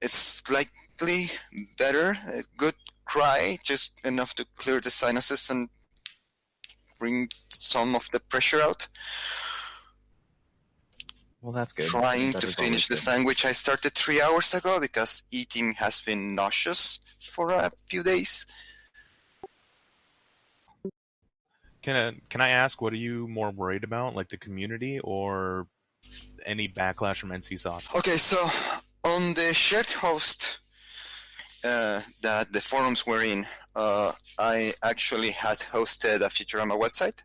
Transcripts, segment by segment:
it's likely better. A good cry, just enough to clear the sinuses and bring some of the pressure out. Well, that's good. Trying That to is finish always the good. sandwich I started 3 hours ago because eating has been nauseous for a few days. Can I ask, what are you more worried about, like the community or any backlash from NCSoft? Okay, so on the shared host that the forums were in, I actually had hosted a Futurama website,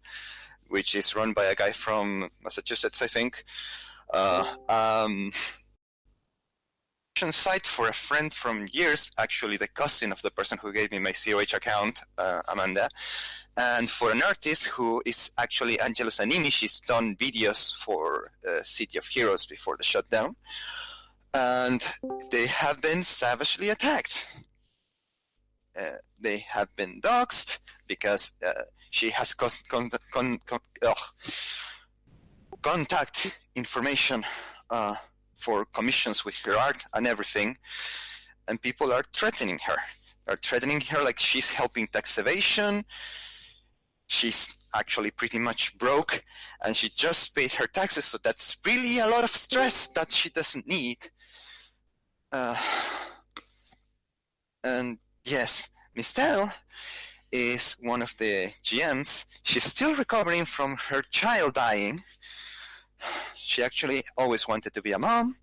which is run by a guy from Massachusetts, I think. Site for a friend from years, actually the cousin of the person who gave me my COH account, Amanda, and for an artist who is actually Angelus Animi. She's done videos for City of Heroes before the shutdown, and they have been savagely attacked. They have been doxxed because she has contact information for commissions with her art and everything, and people are threatening her. They're threatening her like she's helping tax evasion. She's actually pretty much broke, and she just paid her taxes, so that's really a lot of stress that she doesn't need. And yes, Mistel is one of the GMs. She's still recovering from her child dying. She actually always wanted to be a mom,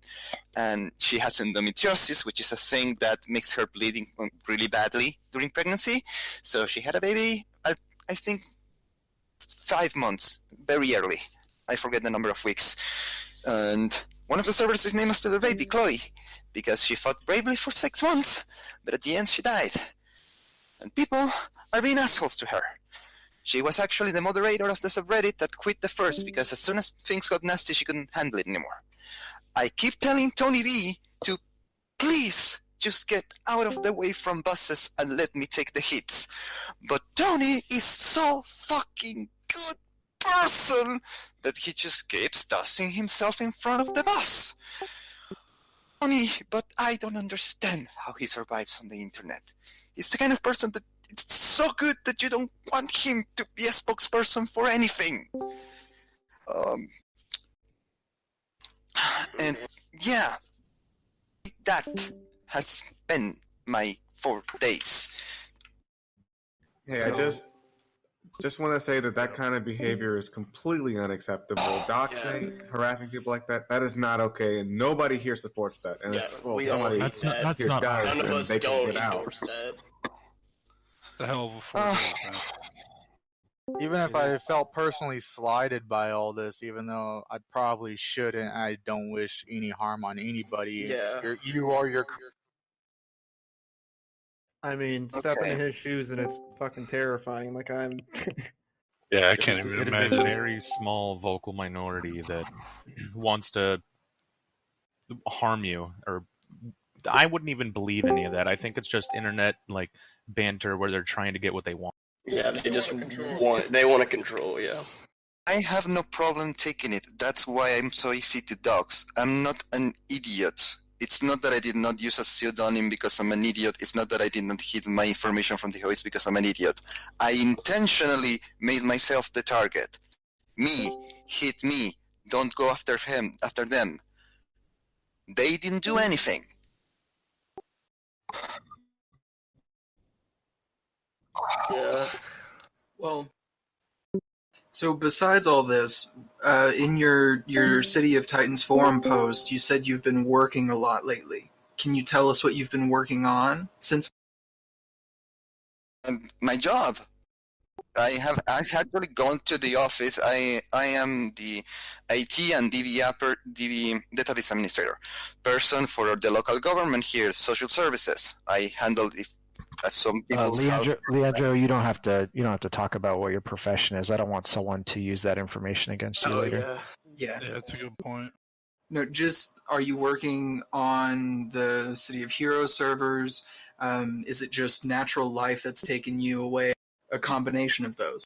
and she has endometriosis, which is a thing that makes her bleeding really badly during pregnancy. So she had a baby, I think 5 months, very early. I forget the number of weeks. And one of the servers is named after the baby, Chloe, because she fought bravely for 6 months, but at the end she died. And people are being assholes to her. She was actually the moderator of the subreddit that quit the first because as soon as things got nasty, she couldn't handle it anymore. I keep telling Tony V to please just get out of the way from buses and let me take the hits. But Tony is so fucking good person that he just keeps tossing himself in front of the bus. Tony, but I don't understand how he survives on the internet. He's the kind of person that it's so good that you don't want him to be a spokesperson for anything. And yeah, that has been my 4 days. Hey, I just want to say that kind of behavior is completely unacceptable. Doxing, harassing people like that is not okay, and nobody here supports that. And if somebody that's here not does, none then they can get out. that. It's a hell of a 4 days, man. Even if I felt personally slighted by all this, even though I probably shouldn't, I don't wish any harm on anybody. Yeah. You are your. I mean, stepping in his shoes and it's fucking terrifying. Like I'm. Yeah, I can't even It is imagine. a very small vocal minority that wants to harm you, or I wouldn't even believe any of that. I think it's just internet like banter where they're trying to get what they want. Yeah, they just want to control, yeah. I have no problem taking it. That's why I'm so easy to dox. I'm not an idiot. It's not that I did not use a pseudonym because I'm an idiot. It's not that I did not hide my information from the host because I'm an idiot. I intentionally made myself the target. Me, hit me. Don't go after them. They didn't do anything. Yeah. Well, so besides all this, in your City of Titans forum post, you said you've been working a lot lately. Can you tell us what you've been working on since? My job. I've actually gone to the office. I am the IT and DB database administrator person for the local government here, social services. I handle some people's Leandro, you don't have to talk about what your profession is. I don't want someone to use that information against you later. Yeah, that's a good point. No, just are you working on the City of Heroes servers? Is it just natural life that's taken you away? A combination of those.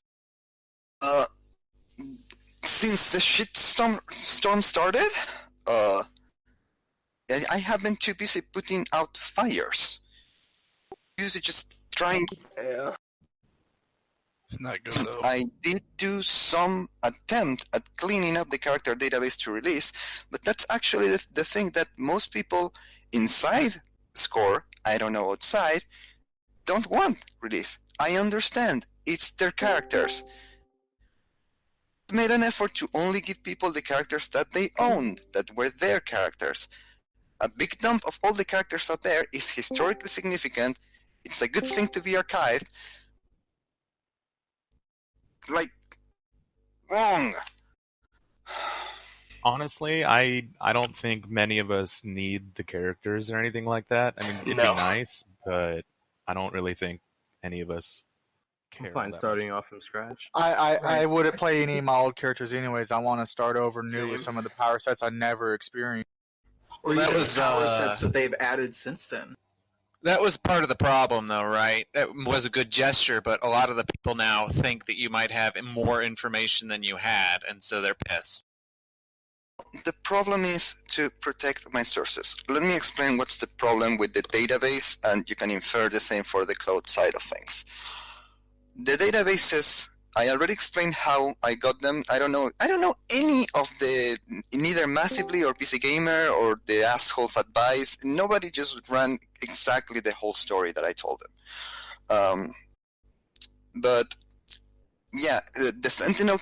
Since the shitstorm started, I have been too busy putting out fires. Usually just trying. Yeah. It's not good though. I did do some attempt at cleaning up the character database to release, but that's actually the thing that most people inside SCoRE, I don't know outside, don't want release. I understand. It's their characters. I made an effort to only give people the characters that they owned, that were their characters. A big dump of all the characters out there is historically significant. It's a good thing to be archived. Like, wrong. Honestly, I don't think many of us need the characters or anything like that. I mean, it'd No. be nice, but I don't really think any of us care. I'm fine that starting off from scratch. I wouldn't play any of my old characters anyways. I want to start over new Same. with some of the power sets I never experienced. Or That even was, the power sets that they've added since then. That was part of the problem, though, right? That was a good gesture, but a lot of the people now think that you might have more information than you had, and so they're pissed. The problem is to protect my sources. Let me explain what's the problem with the database, and you can infer the same for the code side of things. The databases, I already explained how I got them. I don't know any of the, neither Massively or PC Gamer or the assholes advice. Nobody just ran exactly the whole story that I told them. But yeah, the Sentinel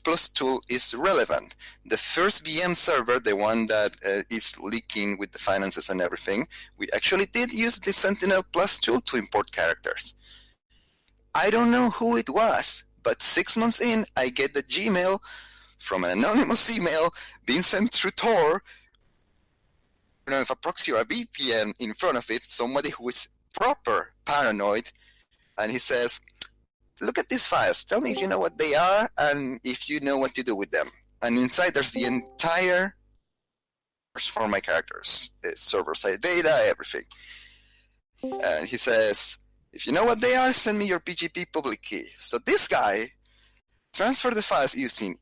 Plus tool is relevant. The first VM server, the one that is leaking with the finances and everything, we actually did use the Sentinel Plus tool to import characters. I don't know who it was, but 6 months in, I get the Gmail from an anonymous email being sent through Tor. You know, if a proxy or a VPN in front of it, somebody who is proper paranoid, and he says, look at these files. Tell me if you know what they are and if you know what to do with them. And inside there's the entire for my characters, the server-side data, everything. And he says, if you know what they are, send me your PGP public key. So this guy transferred the files using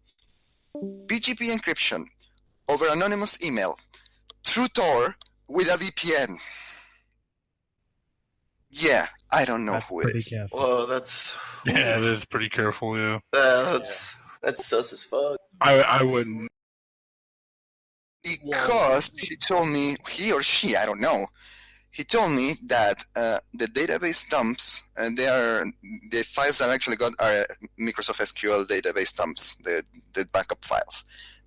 PGP encryption over anonymous email through Tor with a VPN. Yeah, I don't know who it is. Whoa, that's Yeah, it is pretty careful. Yeah, that's sus as fuck. I wouldn't. Because he told me, he or she, I don't know, he told me that the database dumps, they are the files that I actually got are Microsoft SQL database dumps, the backup files.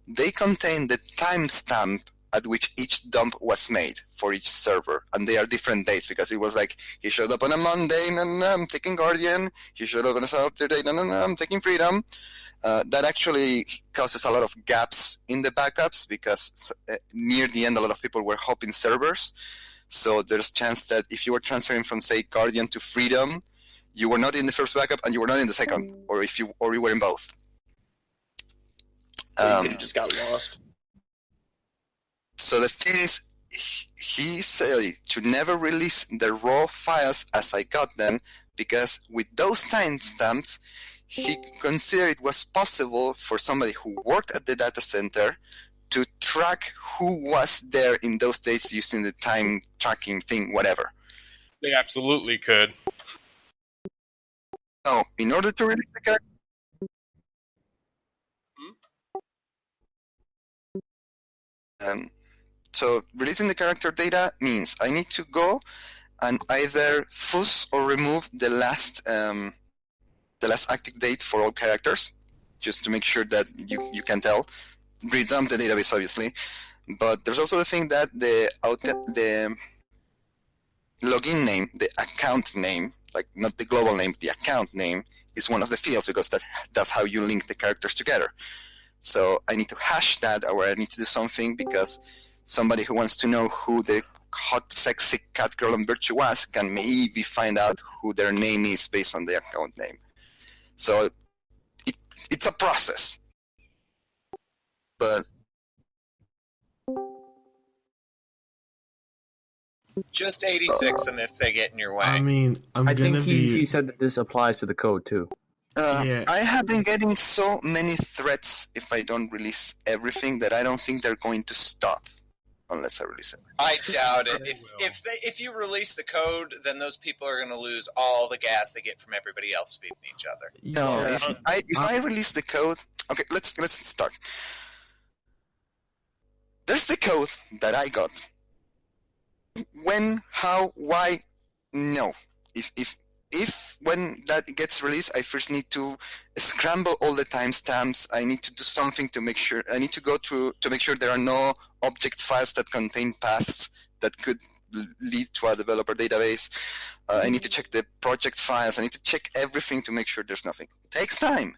They contain the timestamp at which each dump was made for each server, and they are different dates because it was like he showed up on a Monday, and I'm taking Guardian. He showed up on a Saturday, and I'm taking Freedom. That actually causes a lot of gaps in the backups because near the end, a lot of people were hopping servers. So there's a chance that if you were transferring from, say, Guardian to Freedom, you were not in the first backup and you were not in the second, or you were in both. So you could have just got lost. So the thing is, he said to never release the raw files as I got them, because with those timestamps, he considered it was possible for somebody who worked at the data center to track who was there in those days using the time tracking thing, whatever. They absolutely could. So, in order to release the character, so releasing the character data means I need to go and either fuzz or remove the last active date for all characters, just to make sure that you can tell. Redump the database, obviously, but there's also the thing that the login name, the account name, like not the global name, the account name is one of the fields, because that's how you link the characters together. So I need to hash that, or I need to do something, because somebody who wants to know who the hot, sexy cat girl on Virtue was can maybe find out who their name is based on the account name. So it's a process. But Just 86 them if they get in your way. I mean, I think he said that this applies to the code too. I have been getting so many threats if I don't release everything that I don't think they're going to stop. unless I release it. I doubt it. If you release the code, then those people are going to lose all the gas they get from everybody else feeding each other. No, if I release the code, okay, let's start. There's the code that I got. When, how, why? No. If when that gets released, I first need to scramble all the timestamps. I need to do something to make sure. I need to go through to make sure there are no object files that contain paths that could lead to a developer database. I need to check the project files. I need to check everything to make sure there's nothing. It takes time.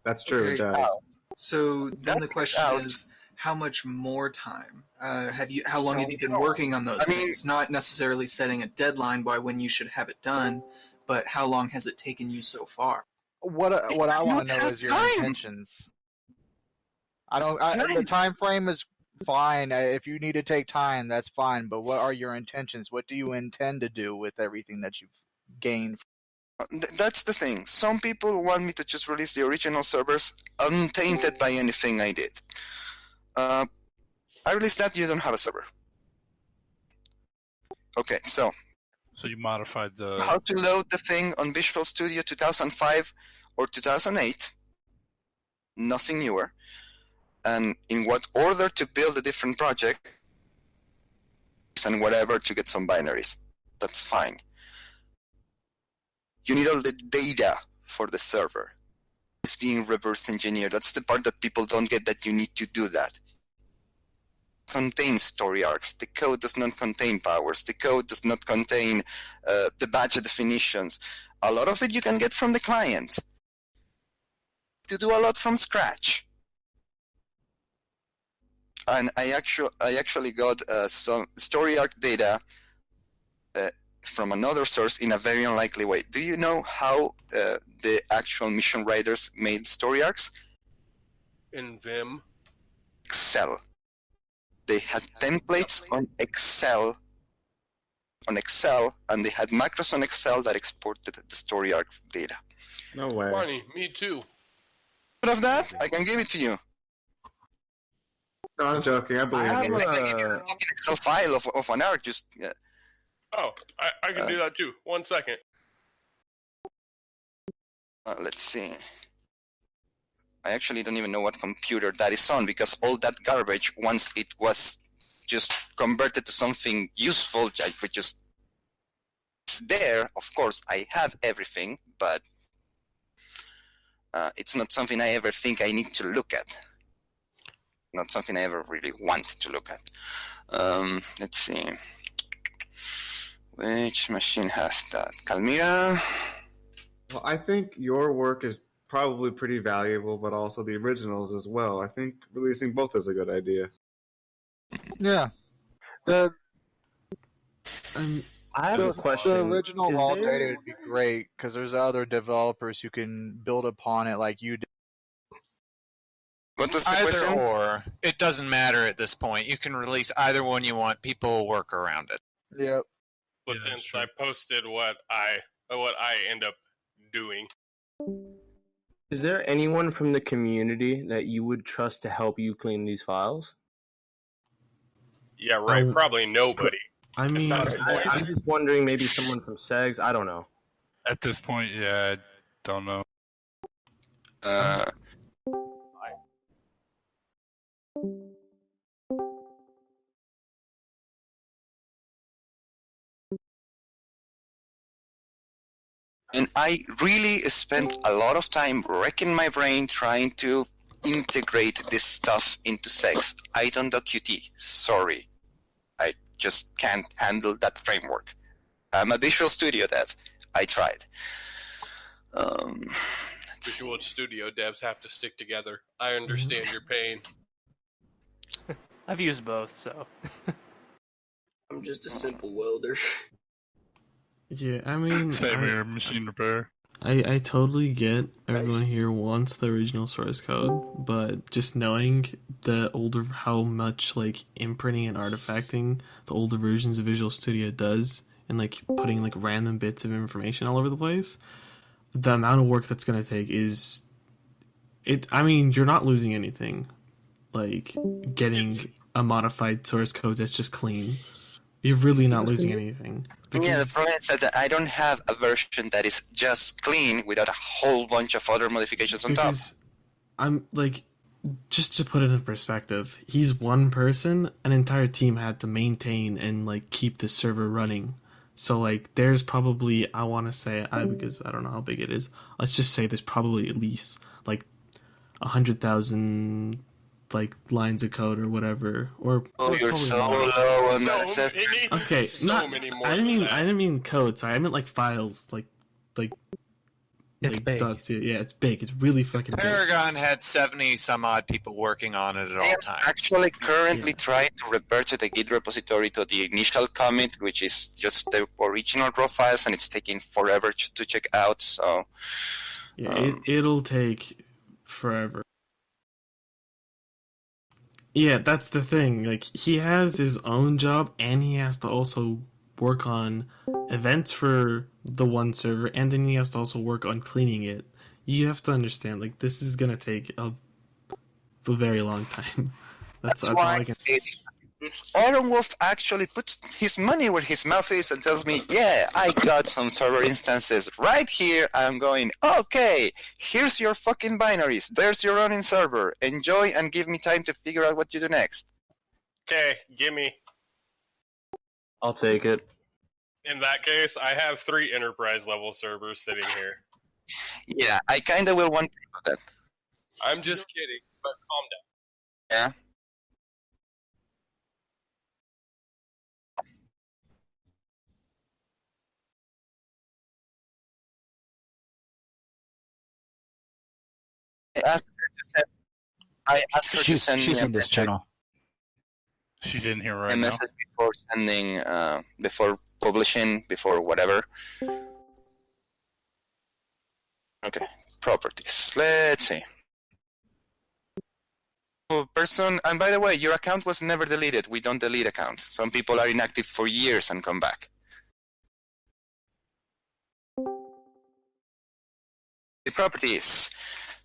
That's true. It does. So then the question is, how much more time? How long have you been working on those things? Not necessarily setting a deadline by when you should have it done, but how long has it taken you so far? What I want to know is your intentions. The time frame is fine. If you need to take time, that's fine. But what are your intentions? What do you intend to do with everything that you've gained? That's the thing. Some people want me to just release the original servers untainted by anything I did. I released that, you don't have a server. Okay, so you modified the... How to load the thing on Visual Studio 2005 or 2008. Nothing newer. And in what order to build a different project and whatever to get some binaries. That's fine. You need all the data for the server. It's being reverse engineered. That's the part that people don't get, that you need to do that. Contains story arcs. The code does not contain powers. The code does not contain the badge definitions. A lot of it you can get from the client. To do a lot from scratch. And I actually got some story arc data from another source in a very unlikely way. Do you know how the actual mission writers made story arcs? In Vim. Excel. They had templates on Excel, and they had macros on Excel that exported the story arc data. No way. Funny, me too. Of that, I can give it to you. No, I'm joking. I believe I you. can give you an Excel file of an arc. Just Oh, I can do that too. 1 second. Let's see. I actually don't even know what computer that is on, because all that garbage, once it was just converted to something useful, it's there. Of course, I have everything, but it's not something I ever think I need to look at. Not something I ever really want to look at. Let's see. Which machine has that? Calmira? Well, I think your work is probably pretty valuable, but also the originals as well. I think releasing both is a good idea. Yeah. I have a question. The original raw data would be great, because there's other developers who can build upon it like you did. What was the Either question? or. It doesn't matter at this point. You can release either one you want. People will work around it. Yep. But since I posted what I end up doing. Is there anyone from the community that you would trust to help you clean these files? Yeah, right. Probably nobody. I mean, I'm just wondering, maybe someone from SEGS. I don't know. At this point, yeah, I don't know. And I really spent a lot of time wrecking my brain trying to integrate this stuff into SEGS. I don't do Qt. Sorry. I just can't handle that framework. I'm a Visual Studio dev. I tried. Visual Studio devs have to stick together. I understand your pain. I've used both, so. I'm just a simple welder. Yeah, I mean, Same here, machine repair. I totally get everyone here wants the original source code, but just knowing how much like imprinting and artifacting the older versions of Visual Studio does, and like putting like random bits of information all over the place, the amount of work that's gonna take I mean, you're not losing anything, like getting a modified source code that's just clean. You're really not losing anything. Yeah, the problem is that I don't have a version that is just clean without a whole bunch of other modifications on top. Because I'm like, just to put it in perspective, he's one person. An entire team had to maintain and like keep the server running. So like, there's probably, I want to say, because I don't know how big it is. Let's just say there's probably at least like 100,000 like lines of code or whatever. Or you're so more. low on that. Okay, so many more I than that. didn't mean code. Sorry, I meant like files. Like It's big. Yeah, it's big. It's really fucking big. Paragon had 70 some odd people working on it at all times. Actually, currently trying to revert to the Git repository to the initial commit, which is just the original raw files, and it's taking forever to check out. So yeah, it'll take forever. Yeah, that's the thing. Like, he has his own job, and he has to also work on events for the one server, and then he has to also work on cleaning it. You have to understand, like, this is gonna take a very long time. That's all why I can. Autumn Wolf actually puts his money where his mouth is and tells me, yeah, I got some server instances right here. I'm going, okay, here's your fucking binaries. There's your running server. Enjoy and give me time to figure out what to do next. Okay, gimme. I'll take it. In that case, I have 3 enterprise level servers sitting here. Yeah, I kind of will want to do that. I'm just kidding, but calm down. Yeah. I asked her to send she's me in this channel. She's in here right a now. message before sending, before publishing, before whatever. Okay, properties. Let's see. Person, and by the way, your account was never deleted. We don't delete accounts. Some people are inactive for years and come back. The properties.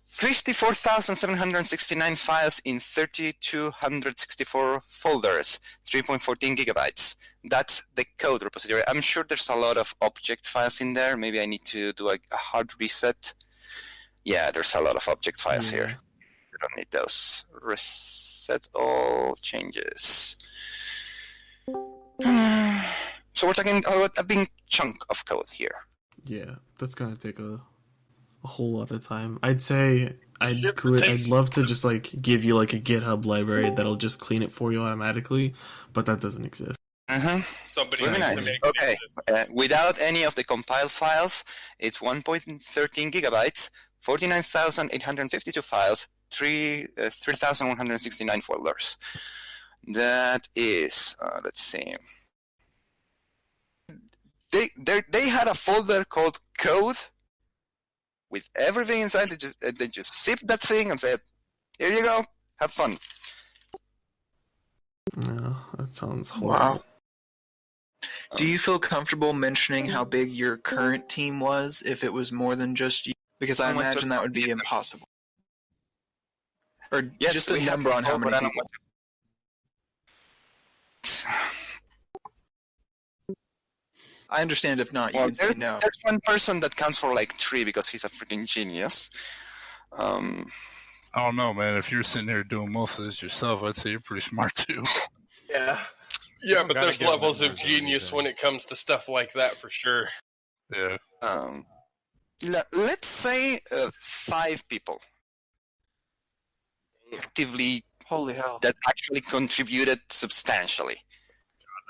54,769 files in 3,264 folders, 3.14 gigabytes. That's the code repository. I'm sure there's a lot of object files in there. Maybe I need to do a hard reset. Yeah, there's a lot of object files here. You don't need those. Reset all changes. So we're talking about a big chunk of code here. Yeah, that's gonna take a whole lot of time. I'd say I'd love to just like give you like a GitHub library that'll just clean it for you automatically, but that doesn't exist. Somebody Very needs nice. to make Okay, without any of the compiled files, it's 1.13 gigabytes, 49,852 files, 3,169 folders. That is, let's see. They had a folder called code with everything inside. They just zipped that thing and said, "Here you go, have fun." No, that sounds horrible. Wow. Do you feel comfortable mentioning how big your current team was if it was more than just you? Because I imagine that would be impossible. Or Yes, just a we have number on how people, many but I people. I understand if not, you Well, can say no. there's one person that counts for like 3 because he's a freaking genius. I don't know, man. If you're sitting there doing most of this yourself, I'd say you're pretty smart too. Yeah. Yeah, but Gotta there's get on levels that of version genius anything. when it comes to stuff like that, for sure. Yeah. Let's say 5 people actively Holy hell. that actually contributed substantially,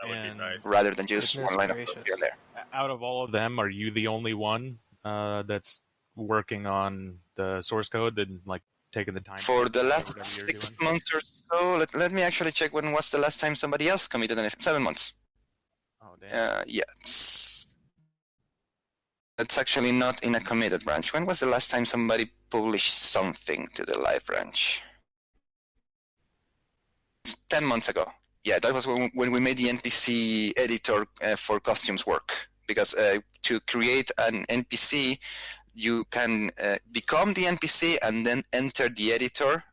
That would be nice. rather than just Goodness one line of gracious. code here and there. Out of all of them, are you the only one that's working on the source code and like taking the time For the to last whatever you're 6 doing? months or so, let me actually check when was the last time somebody else committed an 7 months. Oh damn. Yeah, it's actually not in a committed branch. When was the last time somebody published something to the live branch? It's 10 months ago. Yeah, that was when we made the NPC editor for costumes work. Because to create an NPC, you can become the NPC and then enter the editor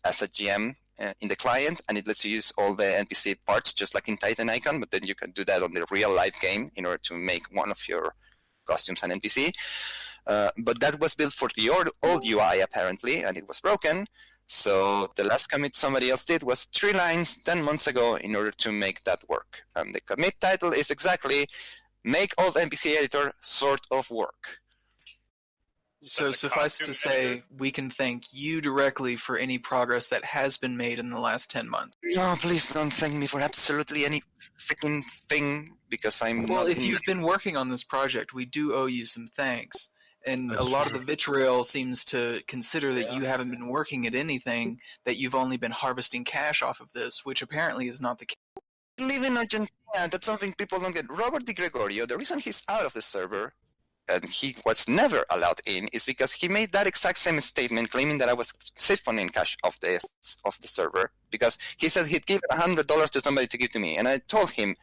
as a GM in the client, and it lets you use all the NPC parts just like in Titan Icon, but then you can do that on the real life game in order to make one of your costumes an NPC. But that was built for the old UI apparently, and it was broken. So the last commit somebody else did was 3 lines 10 months ago in order to make that work. And the commit title is exactly "Make old NPC editor sort of work." So suffice to say, we can thank you directly for any progress that has been made in the last 10 months. No, please don't thank me for absolutely any freaking thing, because I'm Well, not if you've been working on this project, we do owe you some thanks. And a lot of the vitriol seems to consider that you haven't been working at anything, that you've only been harvesting cash off of this, which apparently is not the case. live in Argentina. That's something people don't get. Robert Di Gregorio, the reason he's out of the server and he was never allowed in is because he made that exact same statement claiming that I was siphoning cash off the server, because he said he'd give $100 to somebody to give to me. And I told him,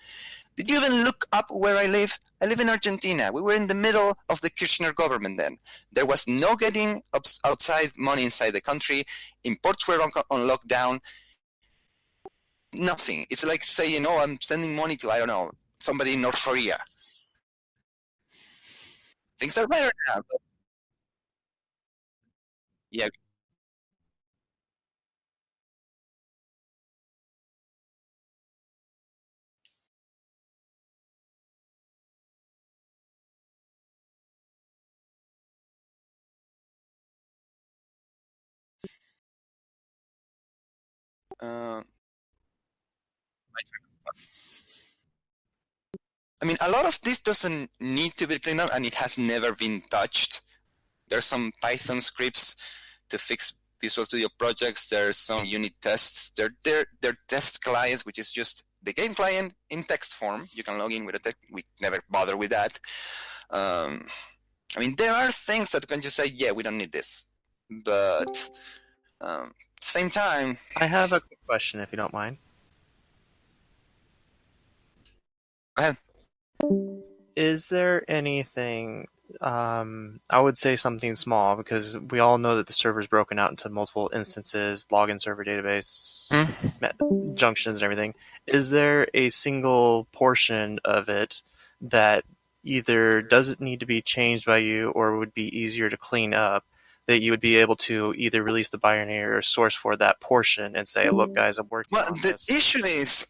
did you even look up where I live? I live in Argentina. We were in the middle of the Kirchner government then. There was no getting outside money inside the country. Imports were on lockdown. Nothing. It's like saying, oh, I'm sending money to, I don't know, somebody in North Korea. Things are better now. But yeah. I mean, a lot of this doesn't need to be cleaned up, and it has never been touched. There's some Python scripts to fix Visual Studio projects. There's some unit tests. They're test clients, which is just the game client in text form. You can log in with a text. We never bother with that. I mean, there are things that can just say, yeah, we don't need this. But same time, I have a quick question, if you don't mind. Go ahead. Is there anything, I would say something small, because we all know that the server's broken out into multiple instances, login server database, junctions and everything. Is there a single portion of it that either doesn't need to be changed by you or would be easier to clean up, that you would be able to either release the binary or source for that portion and say, look, guys, I'm working on this? The issue is,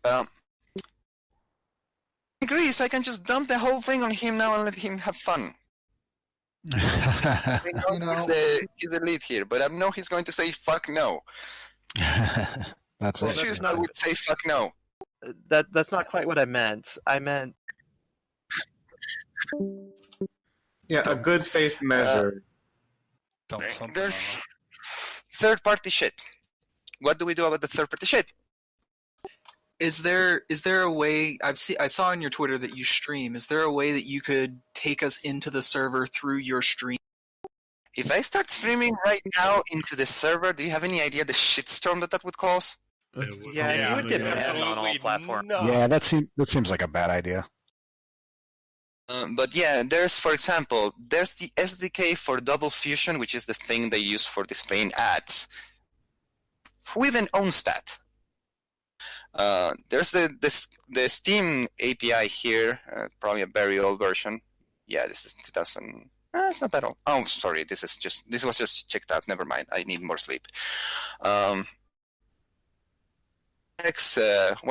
agrees, I can just dump the whole thing on him now and let him have fun. He's the lead here, but I know he's going to say fuck no. That's it. Choose not would say fuck no. That's not quite what I meant. I meant... Yeah, a good faith measure. There's third-party shit. What do we do about the third-party shit? Is there a way? I saw on your Twitter that you stream. Is there a way that you could take us into the server through your stream? If I start streaming right now into the server, do you have any idea the shitstorm that would cause? Yeah, you would get banned on all platforms. No. Yeah, that seems like a bad idea. But yeah, there's, for example, there's the SDK for Double Fusion, which is the thing they use for displaying ads. Who even owns that? There's the Steam API here, probably a very old version. Yeah, this is 2000. It's not that old. Oh, sorry. This was just checked out. Never mind. I need more sleep. Well,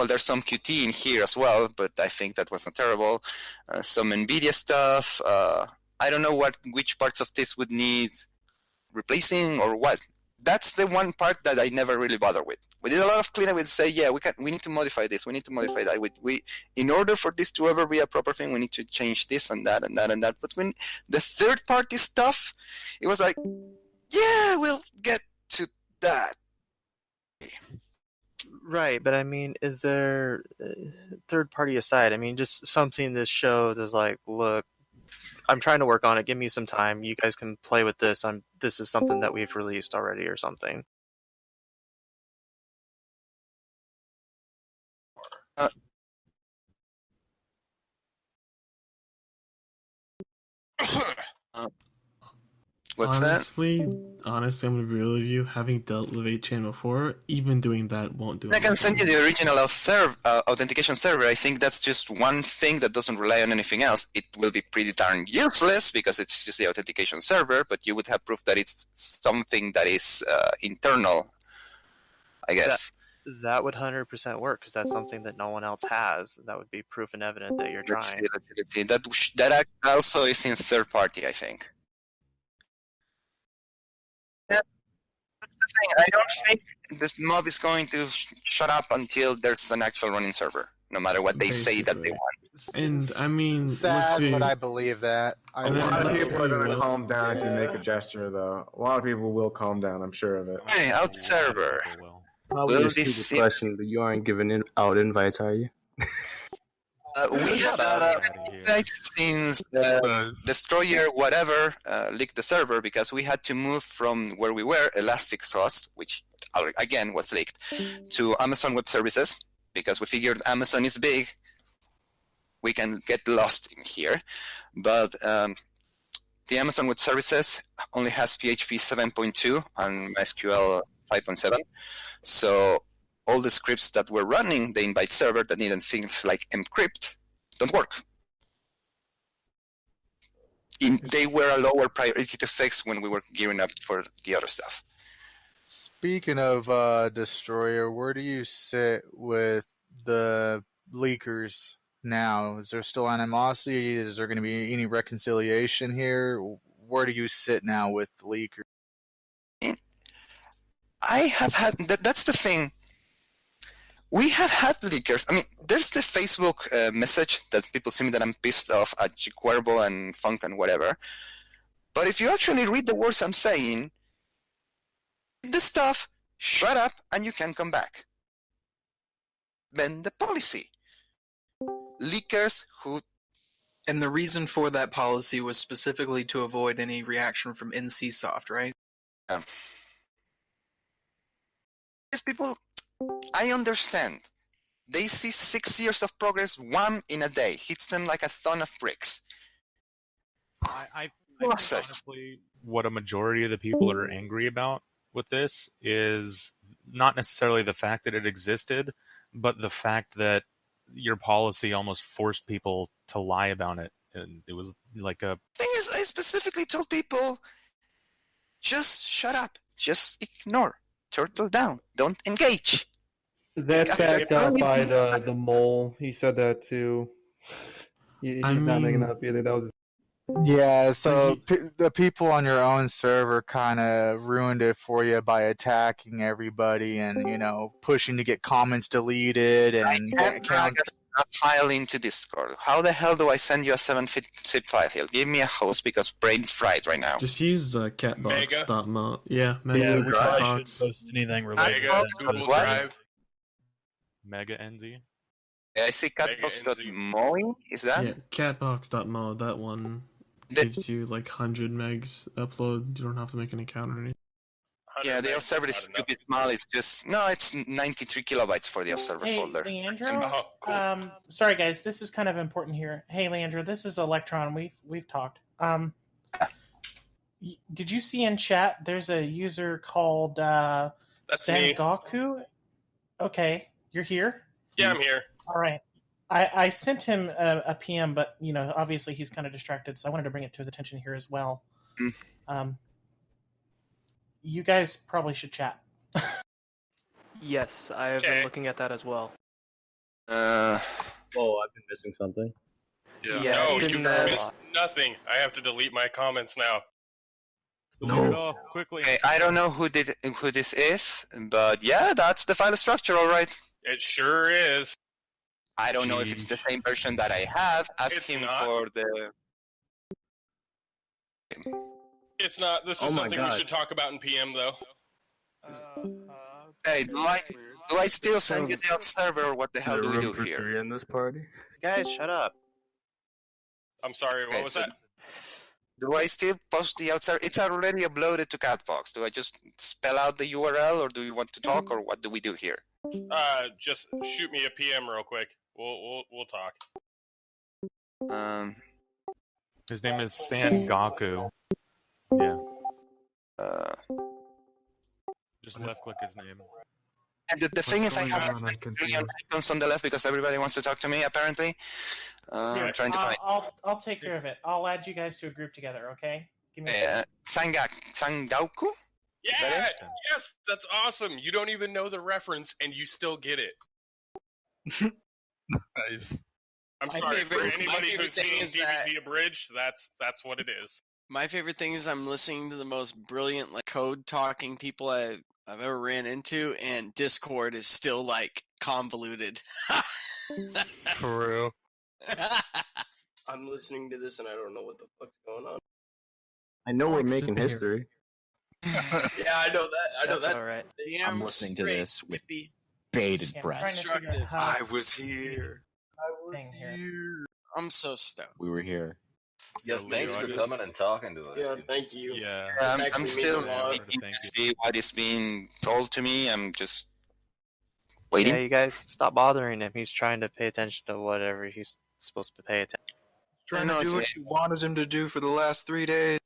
there's some Qt in here as well, but I think that was not terrible. Some NVIDIA stuff. I don't know which parts of this would need replacing or what. That's the one part that I never really bother with. We did a lot of cleanup. We'd say, yeah, we need to modify this. We need to modify that. We in order for this to ever be a proper thing, we need to change this and that and that and that. But when the third-party stuff, it was like, yeah, we'll get to that. Right, but I mean, is there, third party aside, I mean, just something to show that's like, look, I'm trying to work on it, give me some time, you guys can play with this, this is something that we've released already or something. What's honestly, honestly, I'm gonna be real with you. Having dealt with 8chan before, even doing that won't do that? I can anything. send you the original authentication server. I think that's just one thing that doesn't rely on anything else. It will be pretty darn useless because it's just the authentication server, but you would have proof that it's something that is internal, I guess. That would 100% work because that's something that no one else has. That would be proof and evident that you're trying. Let's see. That also is in third party, I think. Yeah, that's the thing. I don't think this mob is going to shut up until there's an actual running server, no matter what they say that they want. And I mean, Sad, but I believe that. A lot of people are going to calm down if you make a gesture, though. A lot of people will calm down, I'm sure of it. Hey, out server. Probably Will a stupid this question, but you aren't giving out invites, are you? We have invites since Destroyer whatever leaked the server because we had to move from where we were, Elasticsearch, which again was leaked, to Amazon Web Services because we figured Amazon is big. We can get lost in here, but the Amazon Web Services only has PHP 7.2 and MySQL 5.7, so all the scripts that were running the invite server that needed things like encrypt don't work. They were a lower priority to fix when we were gearing up for the other stuff. Speaking of Destroyer, where do you sit with the leakers now? Is there still animosity? Is there going to be any reconciliation here? Where do you sit now with the leakers? I have had... That's the thing. We have had leakers. I mean, there's the Facebook message that people see me that I'm pissed off at Cuervo and Funk and whatever. But if you actually read the words I'm saying, this stuff, shut up and you can come back. Then the policy. Leakers who... And the reason for that policy was specifically to avoid any reaction from NCSoft, right? Yeah. These people... I understand. They see 6 years of progress, one in a day. Hits them like a ton of bricks. I think honestly, what a majority of the people are angry about with this is not necessarily the fact that it existed, but the fact that your policy almost forced people to lie about it. And it was like a... Thing is, I specifically told people, just shut up. Just ignore. Turtle down. Don't engage. That's backed up by the mole. He said that too. He's not making that up either. That was. Yeah, so the people on your own server kind of ruined it for you by attacking everybody and, you know, pushing to get comments deleted and drag a file into Discord. How the hell do I send you a 7-zip file? He'll give me a host because brain fried right now. Just use catbox.mo. Yeah, Mega catbox. shouldn't post anything related to Catbox, that. Google Drive. Mega NZ. Yeah, I see catbox.mo. Is that? Yeah, catbox.mo. That one gives you like 100 megs upload. You don't have to make an account or anything. Yeah, the server is stupid small. It's just it's 93 kilobytes for the server folder. Leandro, sorry guys, this is kind of important here. Hey, Leandro, this is Electron. We've talked. Did you see in chat? There's a user called Sangoku. Okay, you're here. Yeah, I'm here. All right. I sent him a PM, but you know, obviously he's kind of distracted, so I wanted to bring it to his attention here as well. You guys probably should chat. Yes, I have been looking at that as well. Oh, I've been missing something. Yeah. Yeah, No, it's you in the- missed nothing. I have to delete my comments now. No, quickly. Okay, I don't know who this is, but yeah, that's the file structure, all right. It sure is. I don't know if it's the same version that I have. Ask It's him not. for the... It's not. This is something we should talk about in PM, though. Hey, do I still send you the observer, or what the hell do we do here? Three in this party? Guys, shut up. I'm sorry, what was that? Do I still post the observer? It's already uploaded to Catbox. Do I just spell out the URL, or do you want to talk, or what do we do here? Just shoot me a PM real quick. We'll talk. His name is Sangoku. Yeah. just left click his name. And the thing is, I have on? I'm like confused. 1 million icons on the left because everybody wants to talk to me, apparently. I'm trying to find... I'll take care of it. I'll add you guys to a group together, okay? Give me Sangauku? Yeah, yes, that's awesome. You don't even know the reference, and you still get it. Nice. I'm My sorry favorite- for my anybody favorite who's thing seen is DBZ that- Abridged. That's what it is. My favorite thing is I'm listening to the most brilliant like code talking people I've ever ran into, and Discord is still like convoluted. For real. I'm listening to this and I don't know what the fuck's going on. I know we're Like making sitting here. history. Yeah, I know that. I know That's that. all right. Damn I'm listening to straight this with hippie. bated Yeah, I'm breath. trying to figure out Constructive. how I was here. thing here. I'm so stoked. We were here. Yeah, thanks for coming and talking to us. Yeah, thank you. Yeah. I'm actually still means a lot. waiting to see what is being told to me. I'm just waiting. Yeah, you guys stop bothering him. He's trying to pay attention to whatever he's supposed to pay attention. Trying to do what you wanted him to do for the last 3 days.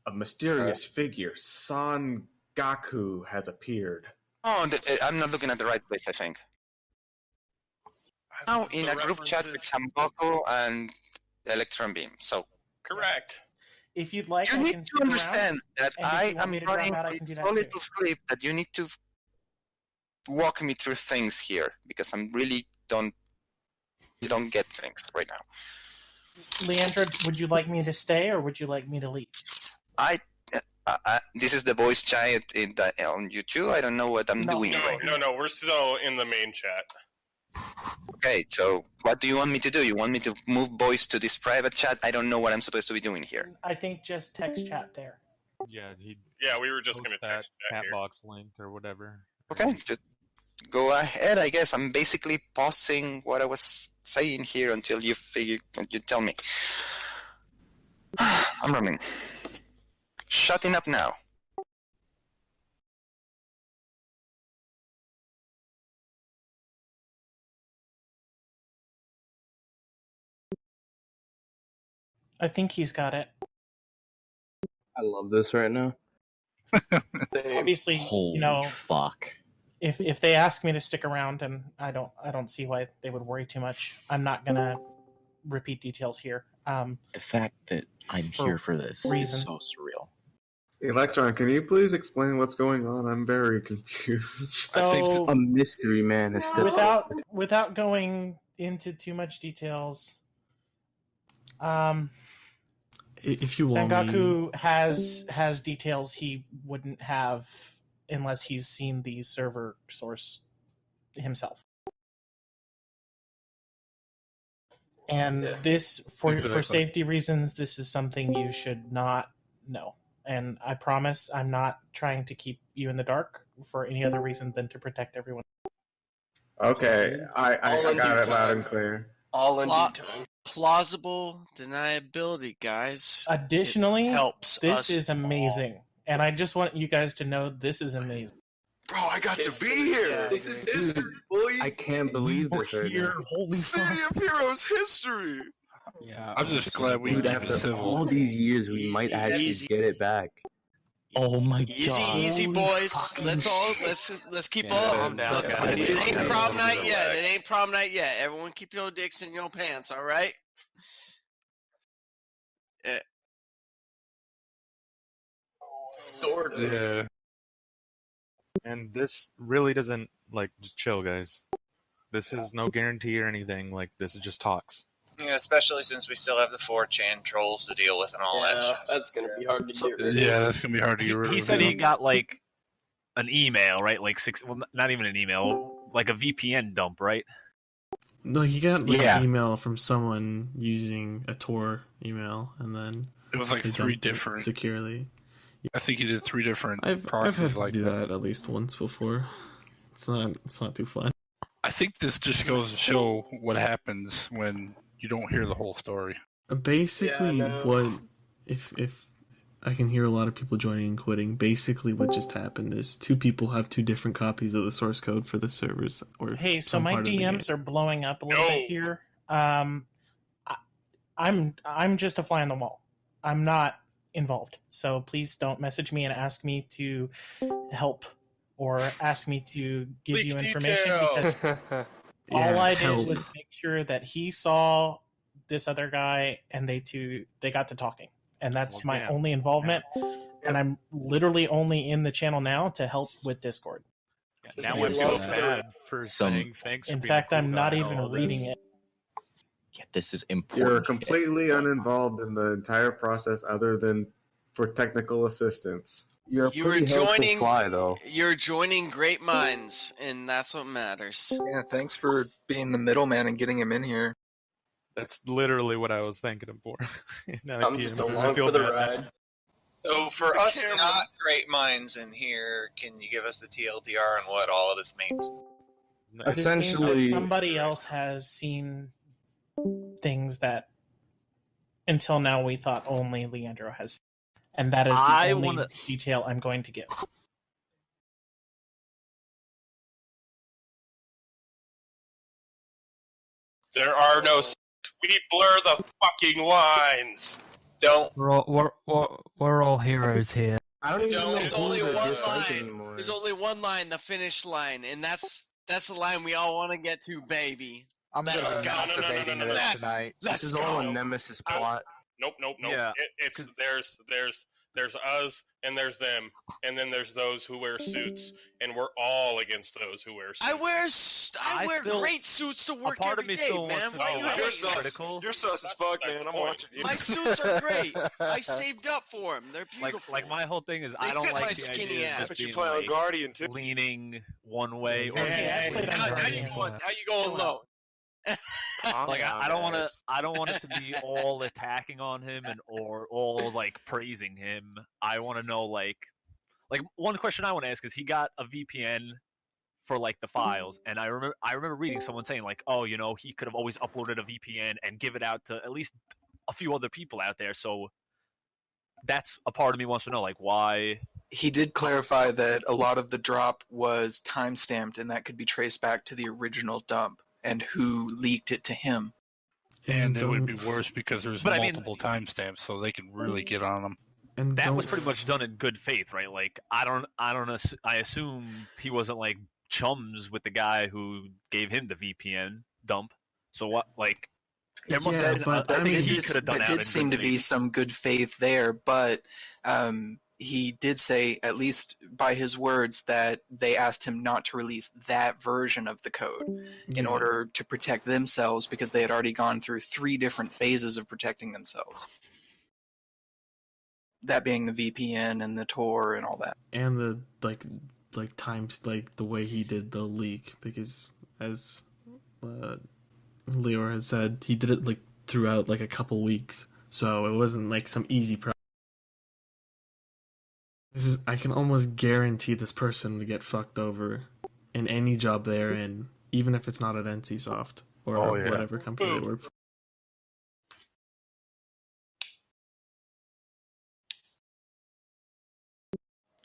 A mysterious figure, Sangaku, has appeared. Oh, I'm not looking at the right place, I think. Now in a group chat with Samboku and the Electron Beam. So Correct. If you'd like, you I need can to stick around, understand that and if I you want am me to drop running out, I can do so that little too. sleep that you need to walk me through things here because I'm really don't get things right now. Leandra, would you like me to stay or would you like me to leave? This is the voice chat on YouTube. I don't know what I'm doing right now. No, we're still in the main chat. Okay, so what do you want me to do? You want me to move voice to this private chat? I don't know what I'm supposed to be doing here. I think just text chat there. Yeah, we were just going to text that cat here. box link or whatever. Okay, just go ahead, I guess. I'm basically pausing what I was saying here until you tell me. I'm running. Shutting up now. I think he's got it. I love this right now. Obviously, Holy you know, fuck. if they ask me to stick around, and I don't see why they would worry too much. I'm not gonna repeat details here. The fact that I'm here for this reason. is so surreal. Electron, can you please explain what's going on? I'm very confused. So A mystery man has stepped up. without going into too much details, If you want me, Sangaku has details he wouldn't have unless he's seen the server source himself. And this, for Exactly. safety reasons, this is something you should not know. And I promise I'm not trying to keep you in the dark for any other reason than to protect everyone. Okay, I All in got due it loud time. and clear. All in due time. Plausible deniability, guys. Additionally, helps this us is amazing. And I just want you guys to know this is amazing. Bro, I got to be here. This is history, boys. I can't believe this right now. Holy City of Heroes history. Yeah. I'm just glad we Dude, keep it after civil. all these years, we might actually Easy. get it back. Oh my Easy, boys. Let's keep on. Calm down, Let's- guys. It ain't Calm prom down. night yet. It ain't prom night yet. Everyone keep your dicks in your pants, all right? Sort of. Yeah. And this really doesn't just chill, guys. This is no guarantee or anything. This is just talks. Yeah, especially since we still have the 4chan trolls to deal with and all that shit. That's gonna be hard to get rid of. Yeah, that's gonna be hard to get rid of. He said he got an email, right? Not even an email, like a VPN dump, right? no, he got Yeah. an email from someone using a Tor email, and then It was like they 3 dumped it different. securely. I think he did 3 different I've proxies had to like do that. that at least once before. It's not too fun. I think this just goes to show what happens when you don't hear the whole story. Basically, Yeah, I know. what if I can hear a lot of people joining and quitting. Basically, what just happened is 2 people have 2 different copies of the source code for the servers. Or Hey, so some my part of the DMs game. are blowing up a little bit here. I'm just a fly on the wall. I'm not involved. So please don't message me and ask me to help or ask me to give you information because all I did was make sure that he saw this other guy and they got to talking. And that's my only involvement. And I'm literally only in the channel now to help with Discord. Now I feel bad for saying thanks. In fact, I'm not even reading it. Yeah, this is important. You're completely uninvolved in the entire process other than for technical assistance. You're a pretty helpful fly, though. You're joining great minds, and that's what matters. Yeah, thanks for being the middleman and getting him in here. That's literally what I was thanking him for. I'm just along for the ride. So for us not great minds in here, can you give us the TLDR on what all of this means? Essentially, somebody else has seen things that until now we thought only Leandro has seen. And that is the only detail I'm going to give. There are no. We blur the fucking lines. Don't. We're all heroes here. I don't even know. There's only one line. There's only one line, the finish line, and that's the line we all want to get to, baby. I'm Let's gonna go. masturbating to this tonight. This is all a nemesis plot. Nope. Yeah. It's there's us and there's them, and then there's those who wear suits, and we're all against those who wear suits. I wear great suits to work every day, man. You're sus as fuck, man. I'm watching you. My suits are great. I saved up for them. They're beautiful. Like my whole thing is They I don't fit like my the skinny idea ass. of But just you being, play on like, Guardian too. leaning one way or How you going low? like I don't want it to be all attacking on him or all like praising him. I want to know like one question I want to ask is he got a VPN for like the files, and I remember reading someone saying like, oh, you know, he could have always uploaded a VPN and give it out to at least a few other people out there. So that's a part of me wants to know like why. He did clarify that a lot of the drop was time-stamped and that could be traced back to the original dump and who leaked it to him. And it would be worse because there's multiple timestamps, so they can really get on them. And that was pretty much done in good faith, right? Like I assume he wasn't like chums with the guy who gave him the VPN dump. So what? Like there must have been. There did seem to be some good faith there, but he did say, at least by his words, that they asked him not to release that version of the code in order to protect themselves because they had already gone through 3 different phases of protecting themselves. That being the VPN and the Tor and all that. And the like times like the way he did the leak, because as Leor has said, he did it like throughout like a couple weeks, so it wasn't like some easy process. I can almost guarantee this person would get fucked over in any job they're in, even if it's not at NCSoft or whatever company they work for.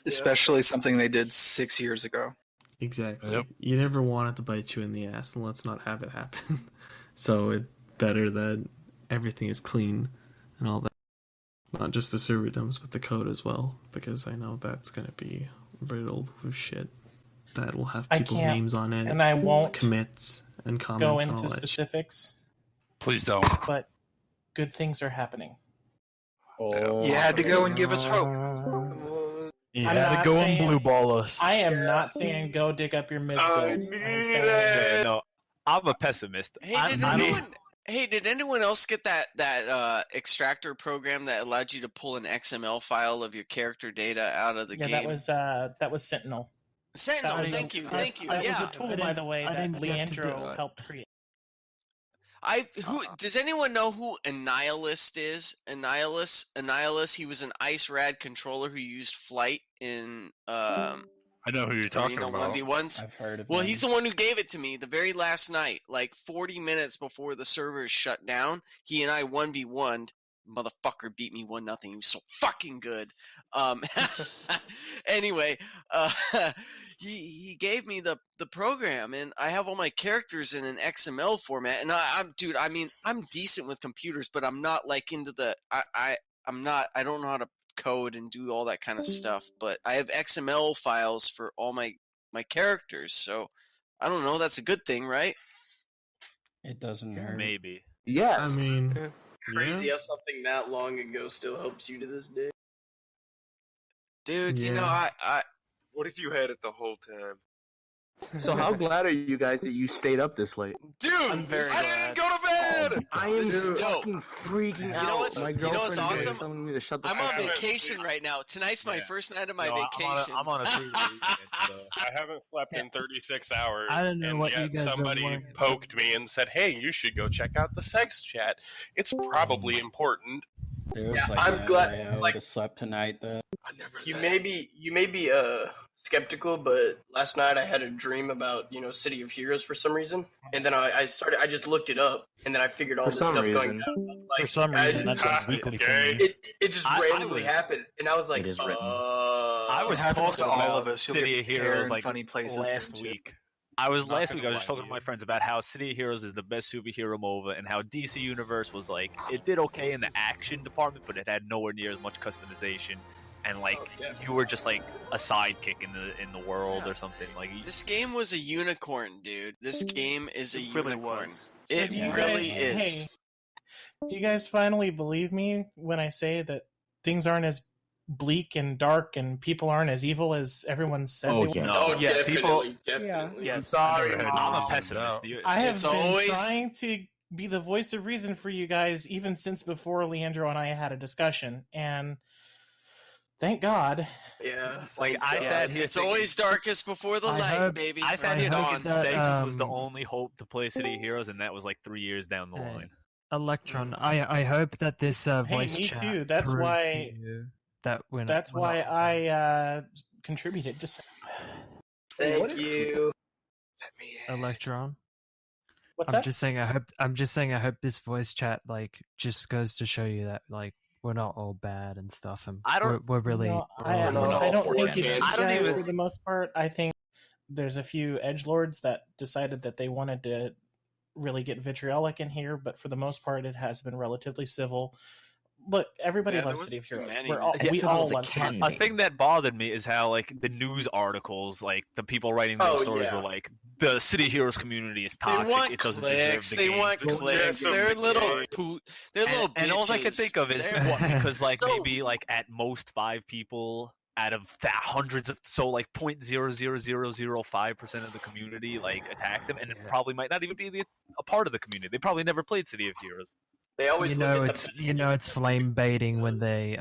Especially something they did 6 years ago. Exactly. Yep. You never want it to bite you in the ass, and let's not have it happen. So it's better that everything is clean and all that. Not just the server dumps, but the code as well, because I know that's going to be riddled with shit that will have people's names on it, and I won't commits and comments. Go and into all that specifics. Please don't. But good things are happening. You had to go and give us hope. You had to go and blue ball us. I am not saying go dig up your misbuilds. No, I'm a pessimist. Hey, did anyone else get that extractor program that allowed you to pull an XML file of your character data out of the game? That was Sentinel. Sentinel, thank you. That was a tool, by the way, that Leandro helped create. Does anyone know who Annihilist is? Annihilist. He was an Ice Rad controller who used Flight in. I know who you're talking about. 1v1s. I've heard of Well, him. he's the one who gave it to me the very last night, like 40 minutes before the servers shut down. He and I 1v1'd. Motherfucker beat me 1-0. He was so fucking good. Anyway, he gave me the program, and I have all my characters in an XML format. And I'm decent with computers, but I'm not like into the. I don't know how to code and do all that kind of stuff, but I have XML files for all my characters, so I don't know. That's a good thing, right? It doesn't hurt. Maybe. Yes. I mean, Crazy how something that long ago still helps you to this day. Dude, you know, Yeah. I What if you had it the whole time? So how glad are you guys that you stayed up this late? Dude, I'm very I glad. didn't go to bed! I am This is dope. fucking freaking out. You know what's My you know what's girlfriend is awesome? telling me to shut the I'm fuck on up. vacation right now. Tonight's my first night of my No, vacation. I'm on a 3-day weekend, so. I haven't slept in 36 hours. I don't know and what yet you guys are somebody wanting. poked me and said, "Hey, you should go check out the sex chat. It's probably important." Dude, Yeah, like, I'm glad. I would have slept tonight, though. You may be skeptical, but last night I had a dream about City of Heroes for some reason, and then I just looked it up, and then I figured all For this some stuff going reason. down. For some reason, that's a weekly thing. It just I randomly was- happened, and I was like, It is written. I was It happens talking to all about of us. You'll City get of hair Heroes in like funny places last and shit. week. I was Not last gonna week. I was lie just to talking to you. my friends about how City of Heroes is the best superhero MOBA, and how DC Universe was like it did okay in the action department, but it had nowhere near as much customization, and like you were just like a sidekick in the world or something. Like This game was a unicorn, dude. This game is a It really unicorn. was. It So do you really guys- is. Hey, do you guys finally believe me when I say that things aren't as bleak and dark and people aren't as evil as everyone said they were? Definitely. Yes. I'm a pessimist. I have It's been always- trying to be the voice of reason for you guys even since before Leandro and I had a discussion, and thank God. Yeah. Like I sat here. It's thinking- always darkest before the light, baby. I sat Bring here it thinking on. that, Sega was the only hope to play City of Heroes, and that was like 3 years down the line. Electron, I hope that this voice me chat too. That's proved why- to you that we're not- That's we're why not- I contributed. Just Thank you. Electron. What's I'm that? just saying. I hope this voice chat like just goes to show you that like we're not all bad and stuff, and I don't- we're really. No, we're I all don't think good. it's I don't guys even- for the most part. I think there's a few edgelords that decided that they wanted to really get vitriolic in here, but for the most part, it has been relatively civil. Look, everybody Yeah, there loves wasn't City of too Heroes. many. We all love City. A thing that bothered me is how like the news articles, like the people writing those stories were like, the City of Heroes community is They toxic. want It doesn't clicks. deserve the They game. want clicks. They're little poot. They're little bitches. And all I could think of is They're- what, because like So- maybe like at most 5 people out of hundreds of, so like 0.00005% of the community like attacked them, and it probably might not even be a part of the community. They probably never played City of Heroes. They always You know it's flame baiting when they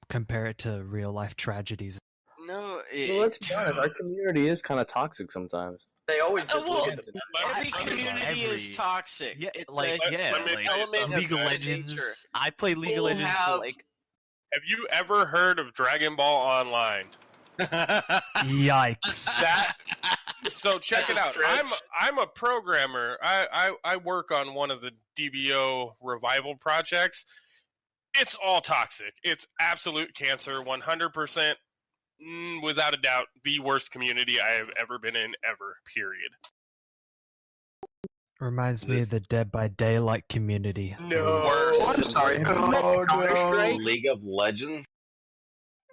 compare it to real life tragedies. No, Well, let's be honest. Our community is kind of toxic sometimes. They always just well, look at the every community is toxic. Yeah, It's like the yeah, like element of League of human Legends. nature. I played League of People Legends for have- like. Have you ever heard of Dragon Ball Online? Yikes! So check it out. I'm a programmer. I work on one of the DBO revival projects. It's all toxic. It's absolute cancer. 100%, without a doubt, the worst community I have ever been in ever. Period. Reminds me of the Dead by Daylight community. No. Worse. I'm sorry. League of Legends.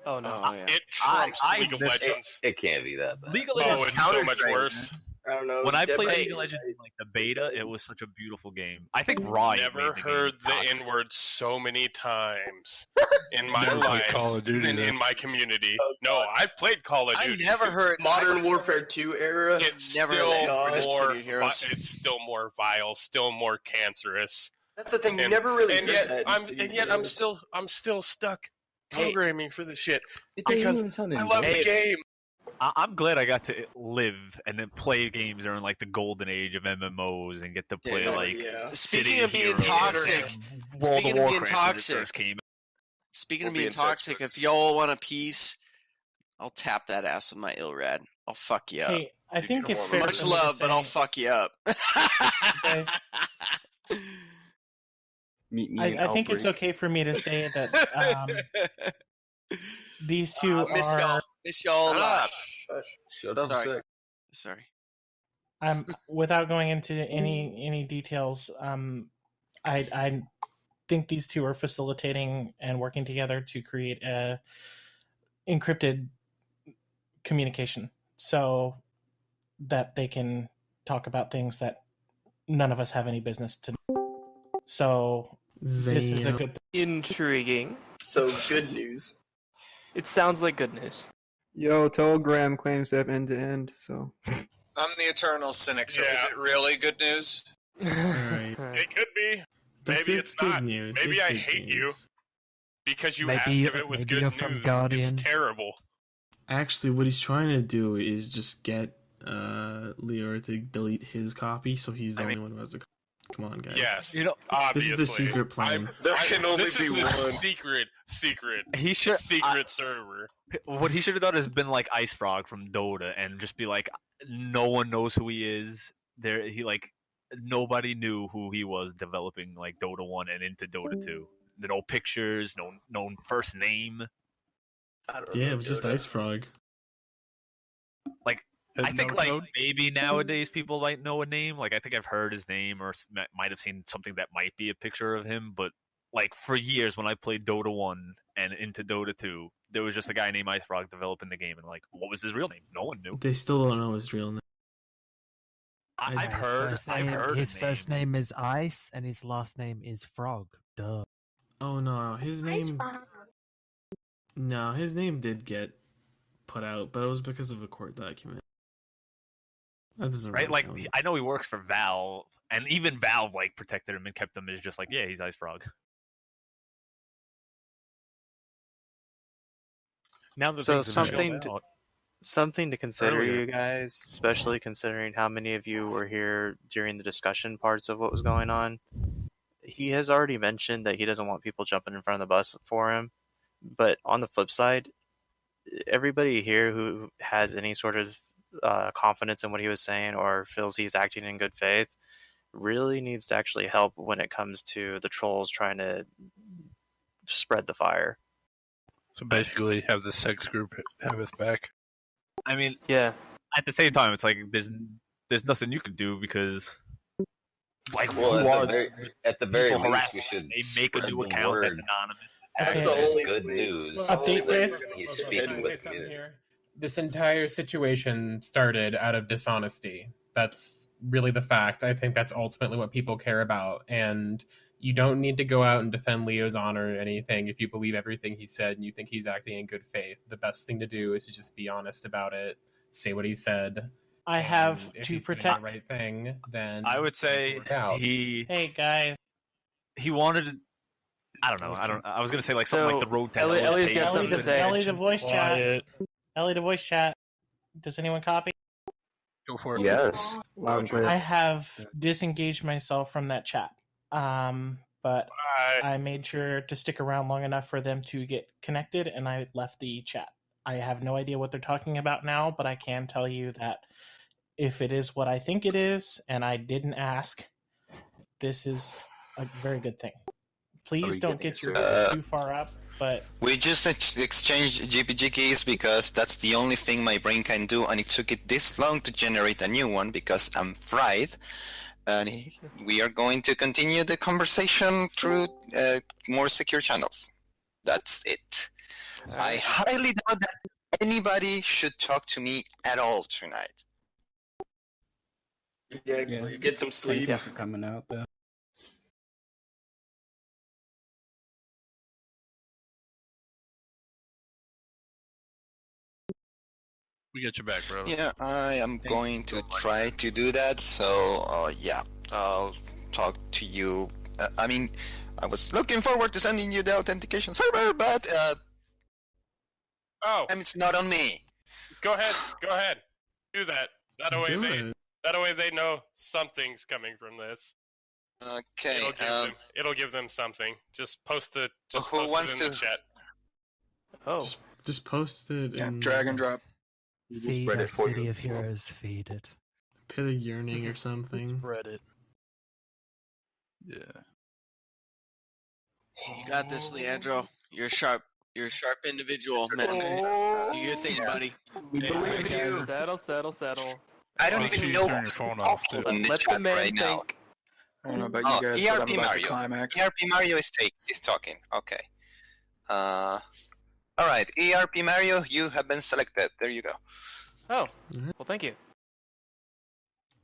Oh no! It trumps League of Legends. It can't be that bad. League of Oh, Legends it's so much worse. I don't know. When I Dead played by League of Legends in like the beta, it was such a beautiful game. I think Riot Never made the heard game the toxic. N-word so many times in my Never played life Call of Duty, than then. in my community. No, I've played Call of I Duty. never heard Modern Warfare 2 era. It's never still heard more. City of Heroes. It's still more vile. Still more cancerous. That's the thing. You And- never really. And heard yet, that in I'm City of I'm Heroes. still stuck programming for this shit It doesn't because even sound I love the enjoyable. game. I'm glad I got to live and then play games during like the golden age of MMOs and get to play like. Speaking City of being Heroes toxic, and World speaking of of being Warcraft when it toxic, first came. speaking of We'll be being in touch, toxic, if y'all want a piece, I'll tap that ass with my Ilrad. I'll fuck you up. Hey, I think it's fair. Much for me to love, but I'll say, fuck you up. guys, Meet me in I think it's Outbreak. okay for me to say that these two Miss are. y'all. Miss y'all. Shut up, Sorry. sick. Sorry. Without going into any details, I think these two are facilitating and working together to create a encrypted communication so that they can talk about things that none of us have any business to know. So this is a good Intriguing. So good news. It sounds like good news. Yo, Telegram claims to have end-to-end, so... I'm the eternal cynic, so is it really good news? Alright. It could be. That's Maybe it's it's good not. news. Maybe It's I good hate you news. because you Maybe asked you- if it was maybe good you're news. from Guardian. It's terrible. Actually, what he's trying to do is just get Leor to delete his copy, so he's the only one who has the copy. Come on, guys. Yes, this obviously. is the secret plan. There can only this be is the one. secret. He should secret server. What he should have done is been like Ice Frog from Dota and just be like, no one knows who he is. Nobody knew who he was developing like Dota 1 and into Dota 2. No pictures, no first name. Yeah, it was just Ice Frog. Like, I think like maybe nowadays people might know a name. Like I think I've heard his name or might have seen something that might be a picture of him. But like for years when I played Dota 1 and into Dota 2, there was just a guy named Ice Frog developing the game, and like, what was his real name? No one knew. They still don't know his real name. I've heard. His first name is Ice, and his last name is Frog. Duh. Oh no, his name. No, his name did get put out, but it was because of a court document. That doesn't Right? really Like count. I know he works for Valve, and even Valve like protected him and kept him as just like, yeah, he's Ice Frog. Now that So things have been something shown to, out- something to consider, Earlier. you guys, especially considering how many of you were here during the discussion parts of what was going on. He has already mentioned that he doesn't want people jumping in front of the bus for him, but on the flip side, everybody here who has any sort of confidence in what he was saying or feels he's acting in good faith really needs to actually help when it comes to the trolls trying to spread the fire. So basically, have the sex group have his back. I mean, yeah. At the same time, it's like there's nothing you can do because like Well, who are at the very people least, we harassing? should They make a spread new the account word. that's anonymous. That's Okay. the only good news. Update, Chris. He's Can I speaking say with something community. here? This entire situation started out of dishonesty. That's really the fact. I think that's ultimately what people care about. And you don't need to go out and defend Leo's honor or anything if you believe everything he said and you think he's acting in good faith. The best thing to do is to just be honest about it, say what he said. I have and if to he's doing protect. the right thing, then I would say work out. Hey guys, he wanted. I don't know. I was gonna say like something So, like the road to Ellie- hell is Ellie's got paved something to with say. Ellie to voice chat. Quiet. Ellie to voice chat. Does anyone copy? Go for it. Yes. Loud and clear. I have disengaged myself from that chat. But I made sure to stick around long enough for them to get connected, and I left the chat. I have no idea what they're talking about now, but I can tell you that if it is what I think it is, and I didn't ask, this is a very good thing. Please don't get your too far up, but We just exchanged GPG keys because that's the only thing my brain can do, and it took it this long to generate a new one because I'm fried. And we are going to continue the conversation through more secure channels. That's it. I highly doubt that anybody should talk to me at all tonight. Yeah, get some sleep. Thank you for coming out, though. We got your back, bro. Yeah, I am going to try to do that. So, yeah, I'll talk to you. I mean, I was looking forward to sending you the authentication server, but and it's not on me. Go ahead. Do that. That way they know something's coming from this. Okay. It'll give them something. Just post it. Just who post wants it in the to- chat. Oh. Just post it in drag and drop. Feed spread us, it for City you. of Heroes, feed it. Pit of Yearning or something. Spread it. Yeah. You got this, Leandro. You're a sharp individual, man. Do your thing, buddy. Settle. I don't Make even sure you know turn your phone off, too. in the Let chat the man right now. think. I don't know about you guys, but I'm ERP about to Mario. climax. ERP Mario is talking. Okay. All right, ERP Mario, you have been selected. There you go. Oh, well, thank you.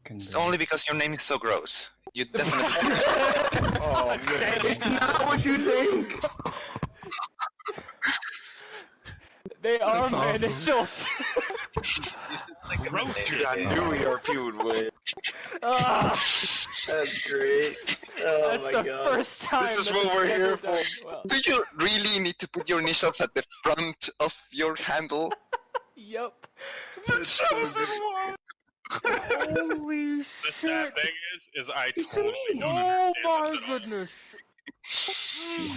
It's only because your name is so gross. You definitely. Oh man, it's not what you think. They are my initials. Dude, I knew ERP would win. That's great. Oh That's my the god. first time. This is that what it's we're ever here done for. well. Do you really need to put your initials at the front of your handle? Yup. The chosen one. Holy The sad thing is I totally don't Oh understand my this at all. goodness.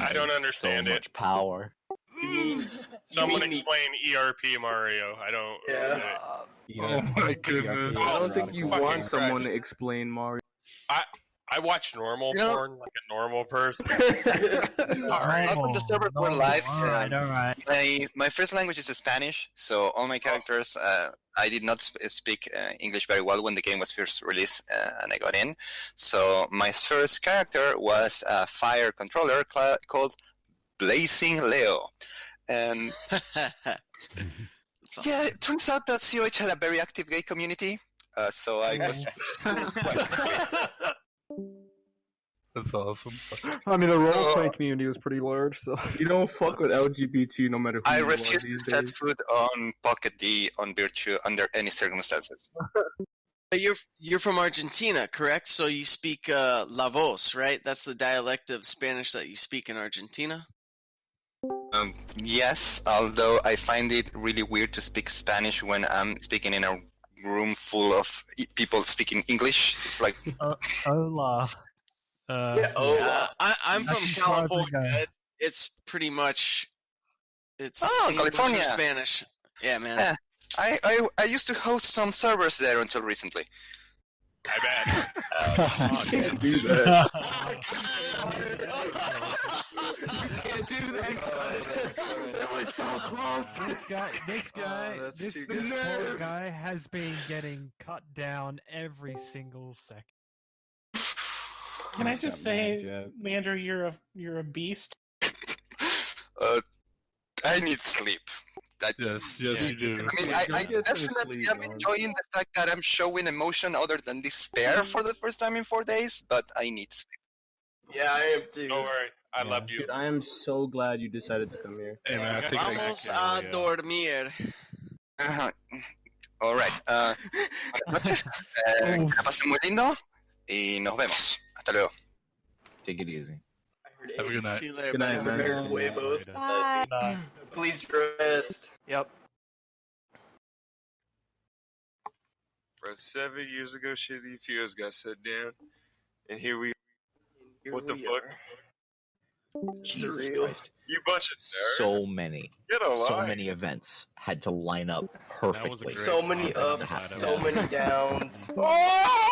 I don't understand so it. much power. Someone explain ERP Mario. I don't. Oh my goodness. I don't think you Fucking want someone Christ. to explain Mario. I watch normal porn like a normal person. Welcome to server for life. Alright. My first language is Spanish, so all my characters. I did not speak English very well when the game was first released, and I got in. So my first character was a fire controller called Blazing Leo, and yeah, it turns out that COH had a very active gay community. So I was. That's awesome. I mean, the roleplay community was pretty large, so you don't fuck with LGBT no matter who I you are refuse to these set days. foot on Pocket D on Virtue under any circumstances. But you're from Argentina, correct? So you speak La Voz, right? That's the dialect of Spanish that you speak in Argentina. Yes, although I find it really weird to speak Spanish when I'm speaking in a room full of people speaking English. It's like Hola. I'm from That's California. Rodrigo. It's pretty much it's Oh, English or California. Spanish. Yeah, man. Yeah, I used to host some servers there until recently. I bet. Can't do that. Can't do that. That was so close. This poor guy has been getting cut down every single second. Can I just say, Leandro, you're a beast. I need sleep. Yes, you do. I mean, I definitely am enjoying the fact that I'm showing emotion other than despair for the first time in 4 days, but I need sleep. Yeah, I am too. Don't worry, I love you. Dude, I am so glad you decided to come here. Hey man, I think Vamos a dormir. All right. Buenas noches. Que la pasen muy lindo y nos vemos. Hasta luego. Take it easy. Have a good night. See you later, Good night, buddy. man. Huevos. Bye. Please rest. Yep. Bro, 7 years ago, Shitty Fears got set down, and here we. What the fuck? Surreal. You bunch of nerds. So many. Get a So life. many events had to line up perfectly. So many for this to ups, happen. so many downs. Oh!